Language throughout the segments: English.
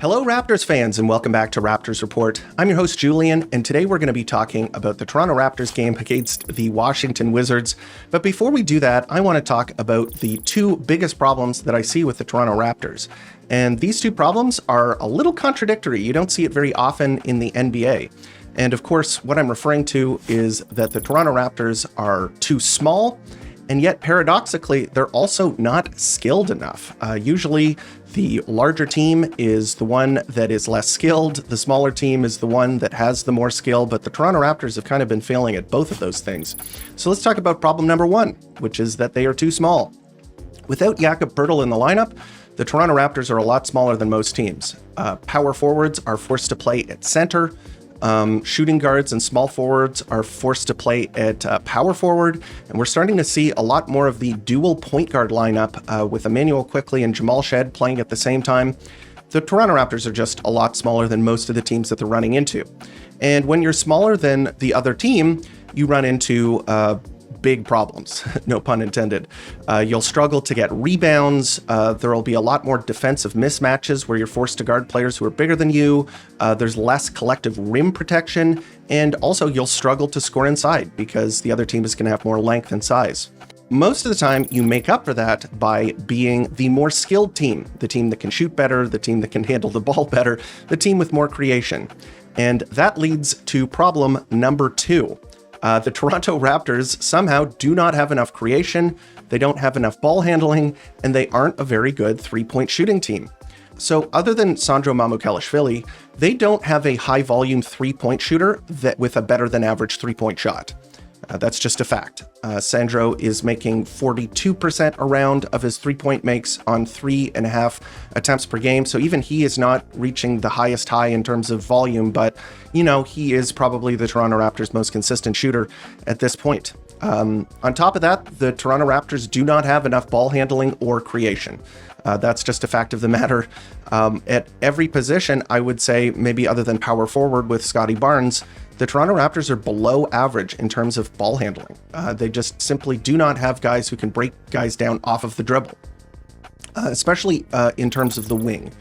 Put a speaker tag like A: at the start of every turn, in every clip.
A: Hello, Raptors fans, and welcome back to Raptors Report. I'm your host, Julian, and today we're going to be talking about the Toronto Raptors game against the Washington Wizards. But before we do that, I want to talk about the two biggest problems that I see with the Toronto Raptors. And these two problems are a little contradictory. You don't see it very often in the NBA. And of course, what I'm referring to is that the Toronto Raptors are too small, and yet paradoxically, they're also not skilled enough. Usually, the larger team is the one that is less skilled. The smaller team is the one that has the more skill, but the Toronto Raptors have kind of been failing at both of those things. So let's talk about problem number one, which is that they are too small. Without Jakob Poeltl in the lineup, the Toronto Raptors are a lot smaller than most teams. Power forwards are forced to play at center. Shooting guards and small forwards are forced to play at power forward, and we're starting to see a lot more of the dual point guard lineup with Immanuel Quickley and Jamal Shead playing at the same time. The Toronto Raptors are just a lot smaller than most of the teams that they're running into. And when you're smaller than the other team, you run into big problems, no pun intended. You'll struggle to get rebounds. There will be a lot more defensive mismatches where you're forced to guard players who are bigger than you. There's less collective rim protection, and also you'll struggle to score inside because the other team is going to have more length and size. Most of the time, you make up for that by being the more skilled team, the team that can shoot better, the team that can handle the ball better, the team with more creation. And that leads to problem number two. The Toronto Raptors somehow do not have enough creation, they don't have enough ball handling, and they aren't a very good three-point shooting team. So other than Sandro Mamukelashvili, they don't have a high-volume three-point shooter that with a better-than-average three-point shot. That's just a fact. Sandro is making 42% around of his three-point makes on 3.5 attempts per game. So even he is not reaching the highest high in terms of volume, but, you know, he is probably the Toronto Raptors' most consistent shooter at this point. On top of that, the Toronto Raptors do not have enough ball handling or creation. That's just a fact of the matter. At every position, I would say, maybe other than power forward with Scotty Barnes, the Toronto Raptors are below average in terms of ball handling. They just simply do not have guys who can break guys down off of the dribble, especially in terms of the wing.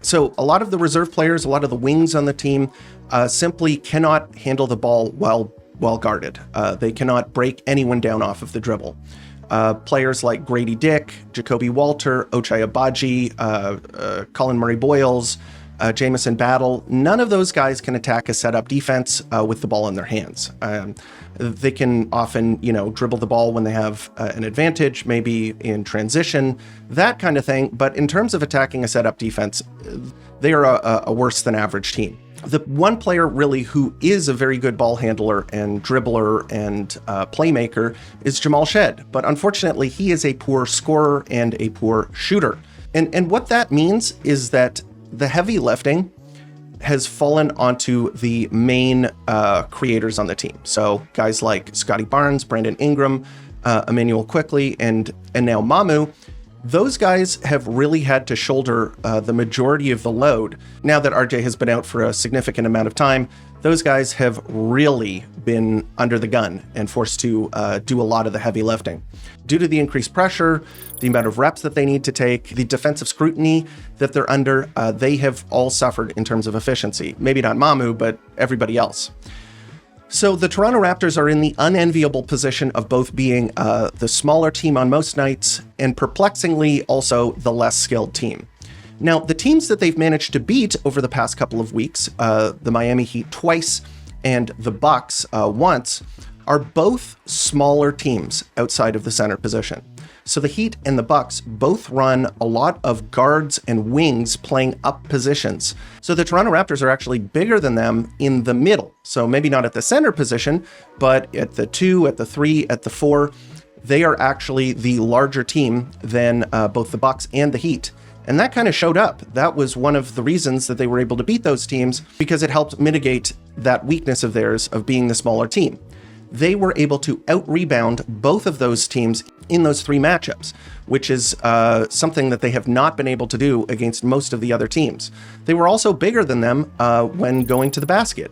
A: So a lot of the reserve players, a lot of the wings on the team simply cannot handle the ball well guarded. They cannot break anyone down off of the dribble. Players like Grady Dick, Jacoby Walter, Ochai Agbaji, Colin Murray-Boyles, Jamison Battle, none of those guys can attack a setup defense with the ball in their hands. They can often, dribble the ball when they have an advantage, maybe in transition, that kind of thing. But in terms of attacking a setup defense, they are a worse than average team. The one player really who is a very good ball handler and dribbler and playmaker is Jamal Shead. But unfortunately, he is a poor scorer and a poor shooter. And what that means is that the heavy lifting has fallen onto the main creators on the team. So guys like Scotty Barnes, Brandon Ingram, Immanuel Quickley, and now Mamu, those guys have really had to shoulder the majority of the load. Now that RJ has been out for a significant amount of time, those guys have really been under the gun and forced to do a lot of the heavy lifting. Due to the increased pressure, the amount of reps that they need to take, the defensive scrutiny that they're under, they have all suffered in terms of efficiency. Maybe not Mamu, but everybody else. So the Toronto Raptors are in the unenviable position of both being the smaller team on most nights and perplexingly also the less skilled team. Now, the teams that they've managed to beat over the past couple of weeks, the Miami Heat twice and the Bucks once, are both smaller teams outside of the center position. So the Heat and the Bucks both run a lot of guards and wings playing up positions. So the Toronto Raptors are actually bigger than them in the middle. So maybe not at the center position, but at the 2, at the 3, at the 4, they are actually the larger team than both the Bucks and the Heat. And that kind of showed up. That was one of the reasons that they were able to beat those teams, because it helped mitigate that weakness of theirs of being the smaller team. They were able to out-rebound both of those teams in those 3 matchups, which is something that they have not been able to do against most of the other teams. They were also bigger than them when going to the basket.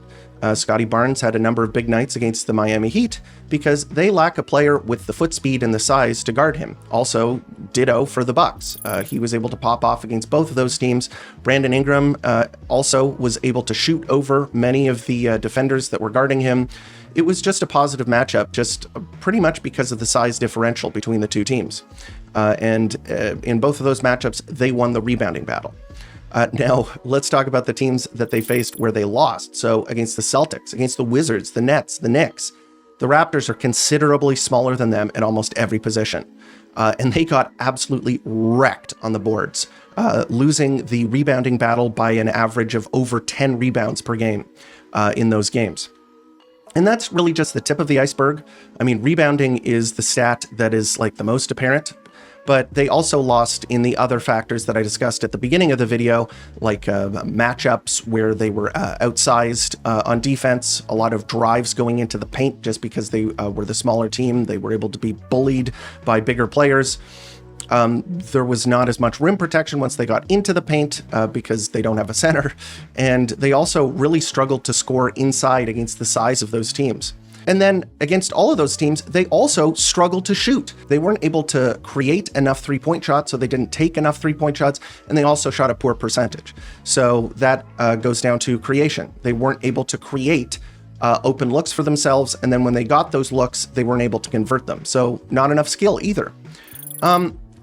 A: Scotty Barnes had a number of big nights against the Miami Heat because they lack a player with the foot speed and the size to guard him. Also, ditto for the Bucks. He was able to pop off against both of those teams. Brandon Ingram also was able to shoot over many of the defenders that were guarding him. It was just a positive matchup, just pretty much because of the size differential between the two teams. And in both of those matchups, they won the rebounding battle. Now, let's talk about the teams that they faced where they lost. So against the Celtics, against the Wizards, the Nets, the Knicks, the Raptors are considerably smaller than them in almost every position. And they got absolutely wrecked on the boards, losing the rebounding battle by an average of over 10 rebounds per game in those games. And that's really just the tip of the iceberg. I mean, rebounding is the stat that is like the most apparent, but they also lost in the other factors that I discussed at the beginning of the video, like matchups where they were outsized on defense, a lot of drives going into the paint just because they were the smaller team. They were able to be bullied by bigger players. There was not as much rim protection once they got into the paint because they don't have a center. And they also really struggled to score inside against the size of those teams. And then against all of those teams, they also struggled to shoot. They weren't able to create enough three-point shots, so they didn't take enough three-point shots, and they also shot a poor percentage. So that goes down to creation. They weren't able to create open looks for themselves, and then when they got those looks, they weren't able to convert them. So not enough skill either.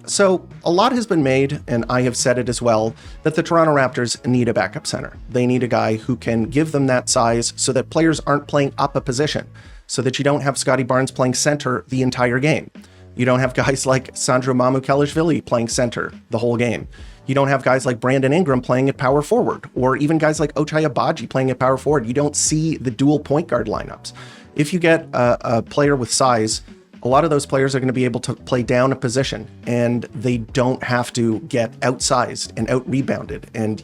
A: So a lot has been made, and I have said it as well, that the Toronto Raptors need a backup center. They need a guy who can give them that size so that players aren't playing up a position, so that you don't have Scotty Barnes playing center the entire game. You don't have guys like Sandro Mamukelashvili playing center the whole game. You don't have guys like Brandon Ingram playing at power forward, or even guys like Ochai Agbaji playing at power forward. You don't see the dual point guard lineups. If you get a player with size, a lot of those players are going to be able to play down a position, and they don't have to get outsized and out-rebounded and,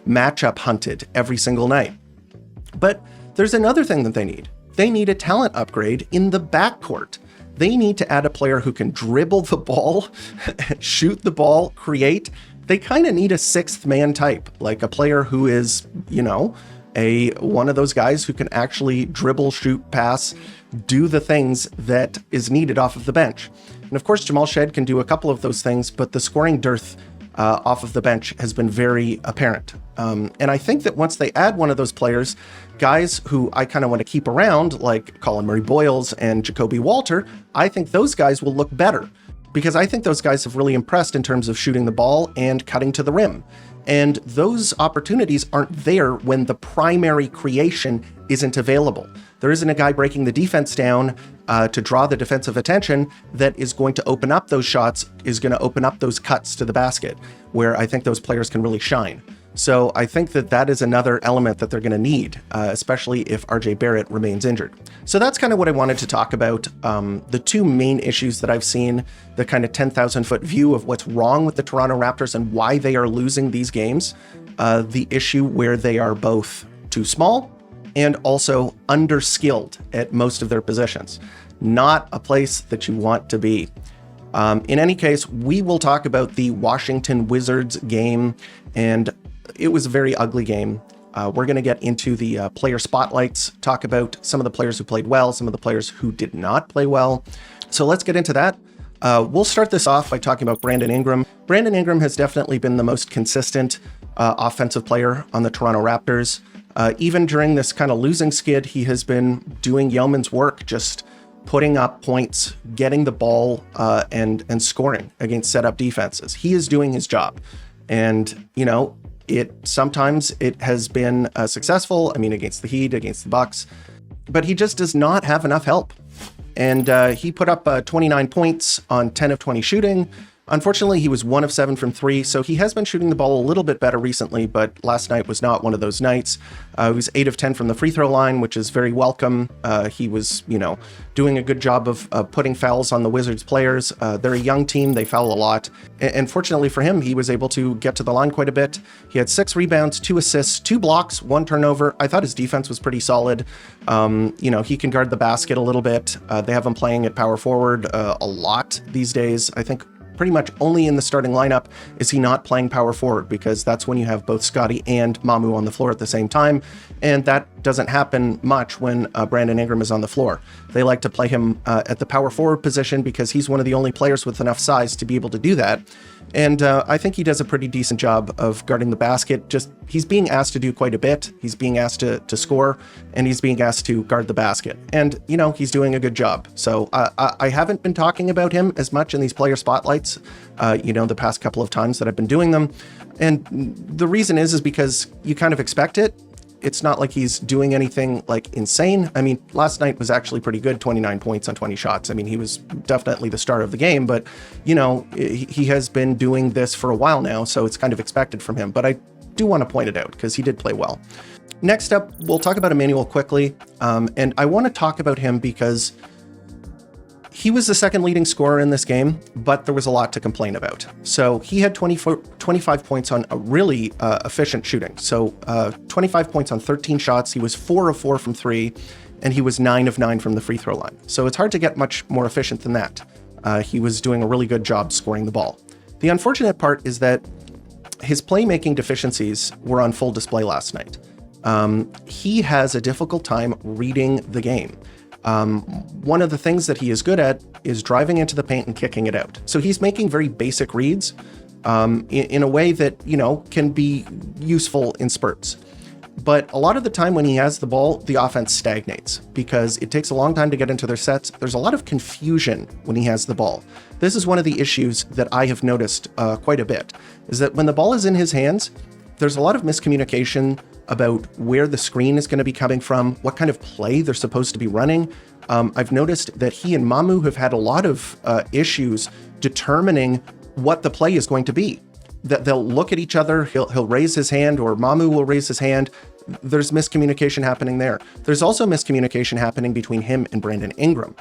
A: matchup hunted every single night. But there's another thing that they need. They need a talent upgrade in the backcourt. They need to add a player who can dribble the ball, shoot the ball, create. They kind of need a sixth man type, like a player who is, one of those guys who can actually dribble, shoot, pass, do the things that is needed off of the bench. And of course, Jamal Shead can do a couple of those things, but the scoring dearth off of the bench has been very apparent. And I think that once they add one of those players, guys who I kind of want to keep around, like Colin Murray-Boyles and Jacoby Walter, I think those guys will look better, because I think those guys have really impressed in terms of shooting the ball and cutting to the rim. And those opportunities aren't there when the primary creation isn't available. There isn't a guy breaking the defense down to draw the defensive attention that is going to open up those shots, is going to open up those cuts to the basket, where I think those players can really shine. So I think that that is another element that they're going to need, especially if RJ Barrett remains injured. So that's kind of what I wanted to talk about. The two main issues that I've seen, the kind of 10,000 foot view of what's wrong with the Toronto Raptors and why they are losing these games. The issue where they are both too small and also underskilled at most of their positions. Not a place that you want to be. In any case, we will talk about the Washington Wizards game, and it was a very ugly game. We're going to get into the player spotlights, talk about some of the players who played well, some of the players who did not play well. So let's get into that. We'll start this off by talking about Brandon Ingram. Brandon Ingram has definitely been the most consistent offensive player on the Toronto Raptors. Even during this kind of losing skid, he has been doing yeoman's work, just putting up points, getting the ball, and scoring against set-up defenses. He is doing his job. And, sometimes it has been successful. I mean, against the Heat, against the Bucks, but he just does not have enough help. And he put up 29 points on 10 of 20 shooting. Unfortunately, he was 1 of 7 from 3, so he has been shooting the ball a little bit better recently, but last night was not one of those nights. He was 8 of 10 from the free throw line, which is very welcome. He was, doing a good job of putting fouls on the Wizards players. They're a young team. They foul a lot. And fortunately for him, he was able to get to the line quite a bit. He had 6 rebounds, 2 assists, 2 blocks, 1 turnover. I thought his defense was pretty solid. He can guard the basket a little bit. They have him playing at power forward a lot these days. I think pretty much only in the starting lineup is he not playing power forward, because that's when you have both Scotty and Mamu on the floor at the same time. And that doesn't happen much when Brandon Ingram is on the floor. They like to play him at the power forward position because he's one of the only players with enough size to be able to do that. And I think he does a pretty decent job of guarding the basket. Just he's being asked to do quite a bit. He's being asked to score, and he's being asked to guard the basket. And, you know, he's doing a good job. So I haven't been talking about him as much in these player spotlights, you know, the past couple of times that I've been doing them. And the reason is because you kind of expect it. It's not like he's doing anything like insane. I mean, last night was actually pretty good, 29 points on 20 shots. I mean, he was definitely the star of the game, but, you know, he has been doing this for a while now, so it's kind of expected from him. But I do want to point it out because he did play well. Next up, we'll talk about Emmanuel quickly. And I want to talk about him because he was the second leading scorer in this game, but there was a lot to complain about. So he had 25 points on a really efficient shooting. So 25 points on 13 shots. He was 4 of 4 from 3, and he was 9 of 9 from the free throw line. So it's hard to get much more efficient than that. He was doing a really good job scoring the ball. The unfortunate part is that his playmaking deficiencies were on full display last night. He has a difficult time reading the game. One of the things that he is good at is driving into the paint and kicking it out. So he's making very basic reads in a way that, you know, can be useful in spurts. But a lot of the time when he has the ball, the offense stagnates because it takes a long time to get into their sets. There's a lot of confusion when he has the ball. This is one of the issues that I have noticed quite a bit, is that when the ball is in his hands, there's a lot of miscommunication about where the screen is going to be coming from, what kind of play they're supposed to be running. I've noticed that he and Mamu have had a lot of issues determining what the play is going to be. That they'll look at each other, he'll raise his hand, or Mamu will raise his hand. There's miscommunication happening there. There's also miscommunication happening between him and Brandon Ingram.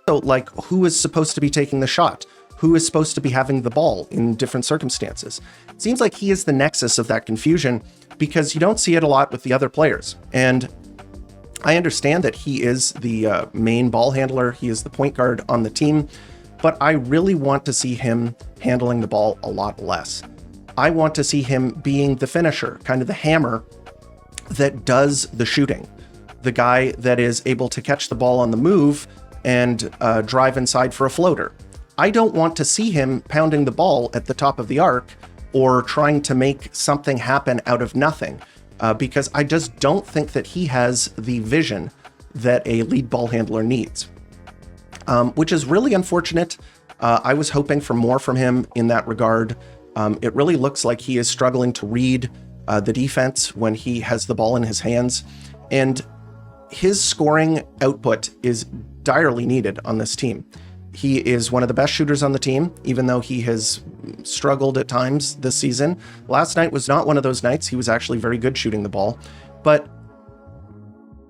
A: So, like, who is supposed to be taking the shot? Who is supposed to be having the ball in different circumstances? It seems like he is the nexus of that confusion because you don't see it a lot with the other players. And I understand that he is the main ball handler. He is the point guard on the team, but I really want to see him handling the ball a lot less. I want to see him being the finisher, kind of the hammer that does the shooting, the guy that is able to catch the ball on the move and drive inside for a floater. I don't want to see him pounding the ball at the top of the arc or trying to make something happen out of nothing, because I just don't think that he has the vision that a lead ball handler needs, which is really unfortunate. I was hoping for more from him in that regard. It really looks like he is struggling to read the defense when he has the ball in his hands, and his scoring output is direly needed on this team. He is one of the best shooters on the team, even though he has struggled at times this season. Last night was not one of those nights. He was actually very good shooting the ball. But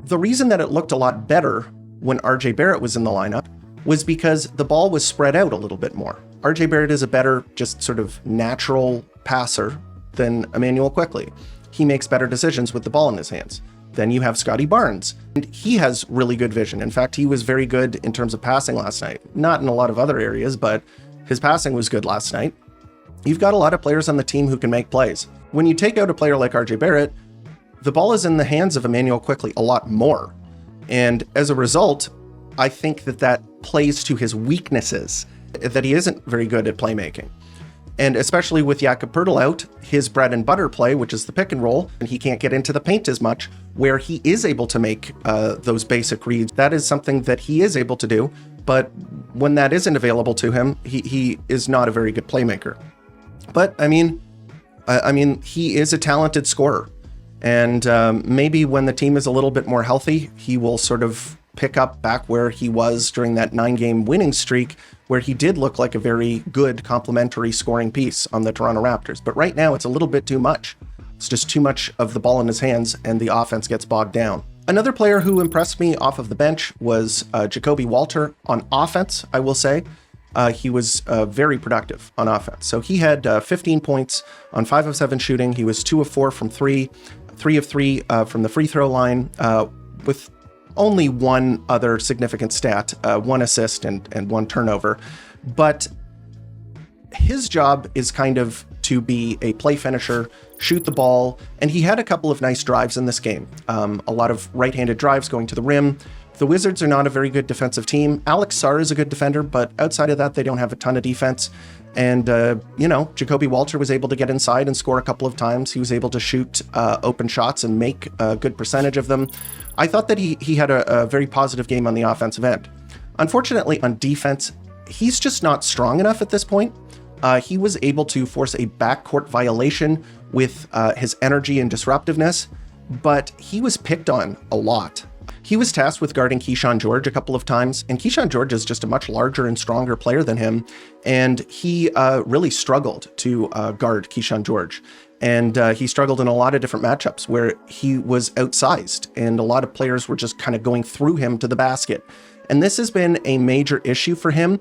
A: the reason that it looked a lot better when RJ Barrett was in the lineup was because the ball was spread out a little bit more. RJ Barrett is a better, just sort of natural passer than Emmanuel Quickley. He makes better decisions with the ball in his hands. Then you have Scotty Barnes, and he has really good vision. In fact, he was very good in terms of passing last night. Not in a lot of other areas, but his passing was good last night. You've got a lot of players on the team who can make plays. When you take out a player like RJ Barrett, the ball is in the hands of Emmanuel Quickley a lot more. And as a result, I think that that plays to his weaknesses, that he isn't very good at playmaking. And especially with Jakob Poeltl out, his bread and butter play, which is the pick and roll, and he can't get into the paint as much, where he is able to make those basic reads. That is something that he is able to do, but when that isn't available to him, he is not a very good playmaker. But I mean, he is a talented scorer, and maybe when the team is a little bit more healthy, he will sort of pick up back where he was during that 9-game winning streak, where he did look like a very good complementary scoring piece on the Toronto Raptors. But right now, it's a little bit too much. It's just too much of the ball in his hands, and the offense gets bogged down. Another player who impressed me off of the bench was Jacoby Walter. On offense, I will say, he was very productive on offense. So he had 15 points on 5 of 7 shooting. He was 2 of 4 from 3, 3 of 3 from the free throw line, with only one other significant stat, 1 assist and 1 turnover. But his job is kind of to be a play finisher, shoot the ball, and he had a couple of nice drives in this game. A lot of right-handed drives going to the rim. The Wizards are not a very good defensive team. Alex Sarr is a good defender, but outside of that, they don't have a ton of defense. And, Jacoby Walter was able to get inside and score a couple of times. He was able to shoot open shots and make a good percentage of them. I thought that he had a very positive game on the offensive end. Unfortunately, on defense, he's just not strong enough at this point. He was able to force a backcourt violation with his energy and disruptiveness, but he was picked on a lot. He was tasked with guarding Keyshawn George a couple of times, and Keyshawn George is just a much larger and stronger player than him, and he really struggled to guard Keyshawn George. And he struggled in a lot of different matchups where he was outsized, and a lot of players were just kind of going through him to the basket. And this has been a major issue for him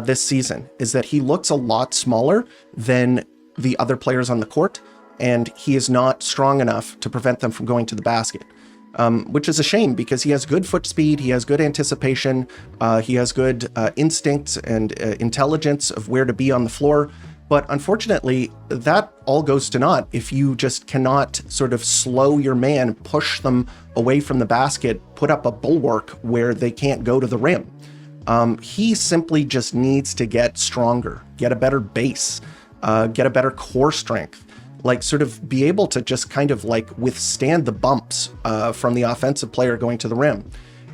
A: this season, is that he looks a lot smaller than the other players on the court, and he is not strong enough to prevent them from going to the basket. Which is a shame because he has good foot speed, he has good anticipation, he has good instincts and intelligence of where to be on the floor. But unfortunately, that all goes to naught if you just cannot sort of slow your man, push them away from the basket, put up a bulwark where they can't go to the rim. He simply just needs to get stronger, get a better base, get a better core strength. Like sort of be able to just kind of like withstand the bumps from the offensive player going to the rim.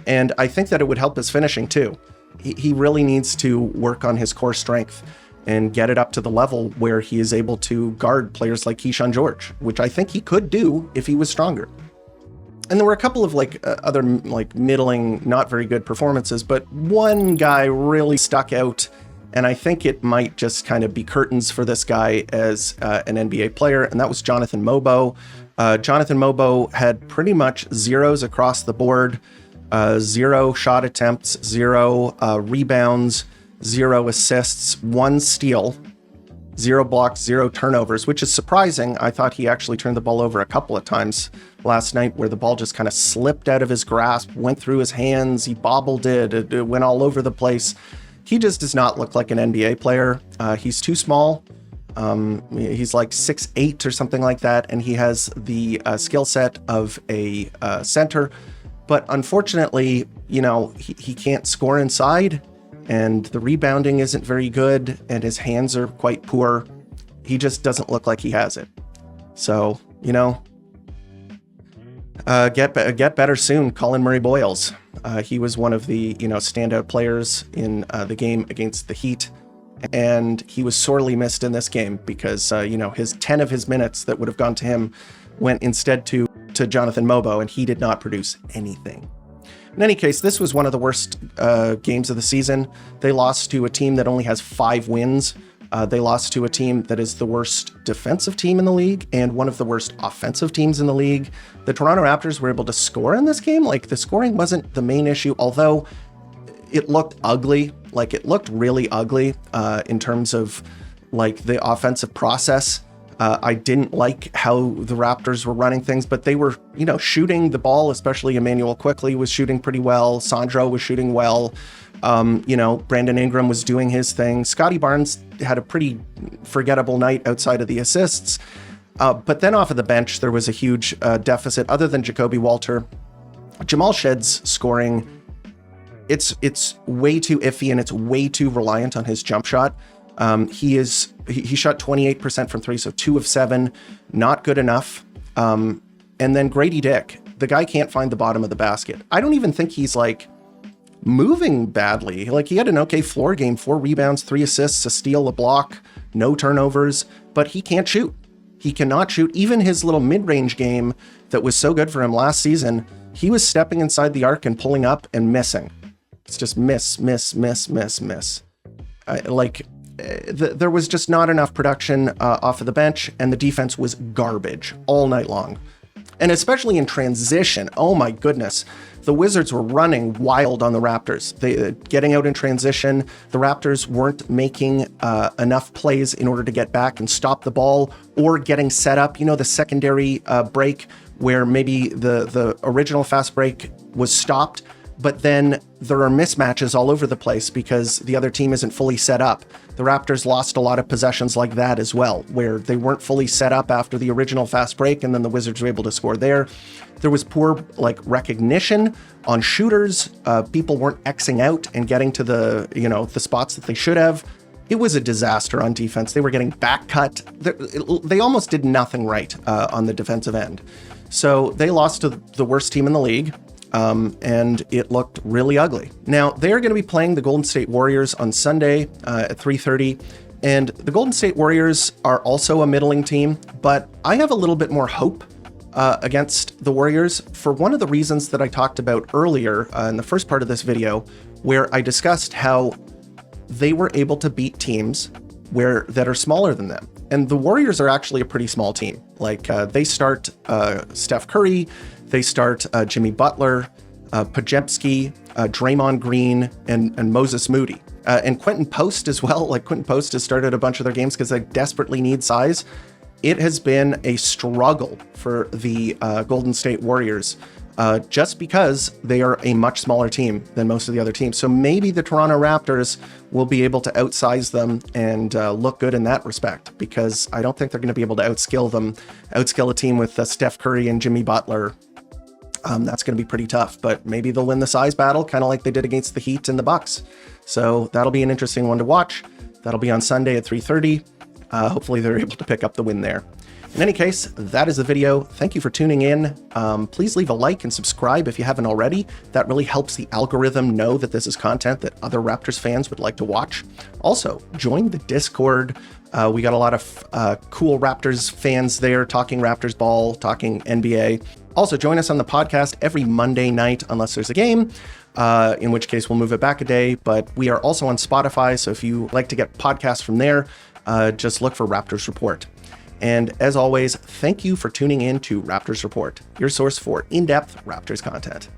A: And I think that it would help his finishing too. He really needs to work on his core strength and get it up to the level where he is able to guard players like Keyshawn George, which I think he could do if he was stronger. And there were a couple of other middling, not very good performances, but one guy really stuck out. And I think it might just kind of be curtains for this guy as an NBA player, and that was Jonathan Mobo. Jonathan Mobo had pretty much zeros across the board, 0 shot attempts, 0 rebounds, 0 assists, 1 steal, 0 blocks, 0 turnovers, which is surprising. I thought he actually turned the ball over a couple of times last night where the ball just kind of slipped out of his grasp, went through his hands, he bobbled it went all over the place. He just does not look like an NBA player. He's too small. He's like 6'8" or something like that, and he has the skill set of a center. But unfortunately, he can't score inside, and the rebounding isn't very good, and his hands are quite poor. He just doesn't look like he has it. So, get better soon, Colin Murray-Boyles. He was one of the, standout players in the game against the Heat, and he was sorely missed in this game because, his 10 of his minutes that would have gone to him went instead to Jonathan Mobo, and he did not produce anything. In any case, this was one of the worst games of the season. They lost to a team that only has 5 wins. They lost to a team that is the worst defensive team in the league and one of the worst offensive teams in the league. The Toronto Raptors were able to score in this game. The scoring wasn't the main issue, although it looked ugly. It looked really ugly in terms of the offensive process. I didn't like how the Raptors were running things, but they were, shooting the ball, especially Emmanuel Quickley was shooting pretty well. Sandro was shooting well. Brandon Ingram was doing his thing. Scotty Barnes had a pretty forgettable night outside of the assists. But then off of the bench, there was a huge deficit other than Jacoby Walter. Jamal Shedd's scoring, it's way too iffy and it's way too reliant on his jump shot. He shot 28% from 3, so 2 of 7, not good enough. And then Grady Dick, the guy can't find the bottom of the basket. I don't even think he's moving badly. He had an okay floor game, 4 rebounds, 3 assists, a steal, a block, no turnovers, but he can't shoot. He cannot shoot. Even his little mid-range game that was so good for him last season, he was stepping inside the arc and pulling up and missing. It's just miss. There was just not enough production off of the bench, and the defense was garbage all night long. And especially in transition, oh my goodness, the Wizards were running wild on the Raptors. They getting out in transition. The Raptors weren't making enough plays in order to get back and stop the ball or getting set up. The secondary break where maybe the original fast break was stopped, but then there are mismatches all over the place because the other team isn't fully set up. The Raptors lost a lot of possessions like that as well, where they weren't fully set up after the original fast break, and then the Wizards were able to score there. There was poor recognition on shooters. People weren't Xing out and getting to the spots that they should have. It was a disaster on defense. They were getting back cut. They almost did nothing right on the defensive end. So they lost to the worst team in the league. And it looked really ugly. Now, they're going to be playing the Golden State Warriors on Sunday at 3:30. And the Golden State Warriors are also a middling team, but I have a little bit more hope against the Warriors for one of the reasons that I talked about earlier in the first part of this video, where I discussed how they were able to beat teams that are smaller than them. And the Warriors are actually a pretty small team. They start Steph Curry, they start Jimmy Butler, Podziemski, Draymond Green, and Moses Moody. And Quentin Post as well. Quentin Post has started a bunch of their games because they desperately need size. It has been a struggle for the Golden State Warriors just because they are a much smaller team than most of the other teams. So maybe the Toronto Raptors will be able to outsize them and look good in that respect, because I don't think they're going to be able to outskill a team with Steph Curry and Jimmy Butler. That's going to be pretty tough, but maybe they'll win the size battle, kind of like they did against the Heat and the Bucks. So that'll be an interesting one to watch. That'll be on Sunday at 3:30. Hopefully they're able to pick up the win there. In any case, that is the video. Thank you for tuning in. Please leave a like and subscribe if you haven't already. That really helps the algorithm know that this is content that other Raptors fans would like to watch. Also, join the Discord. We got a lot of cool Raptors fans there talking Raptors ball, talking NBA. Also, join us on the podcast every Monday night, unless there's a game, in which case we'll move it back a day. But we are also on Spotify, so if you like to get podcasts from there, just look for Raptors Report. And as always, thank you for tuning in to Raptors Report, your source for in-depth Raptors content.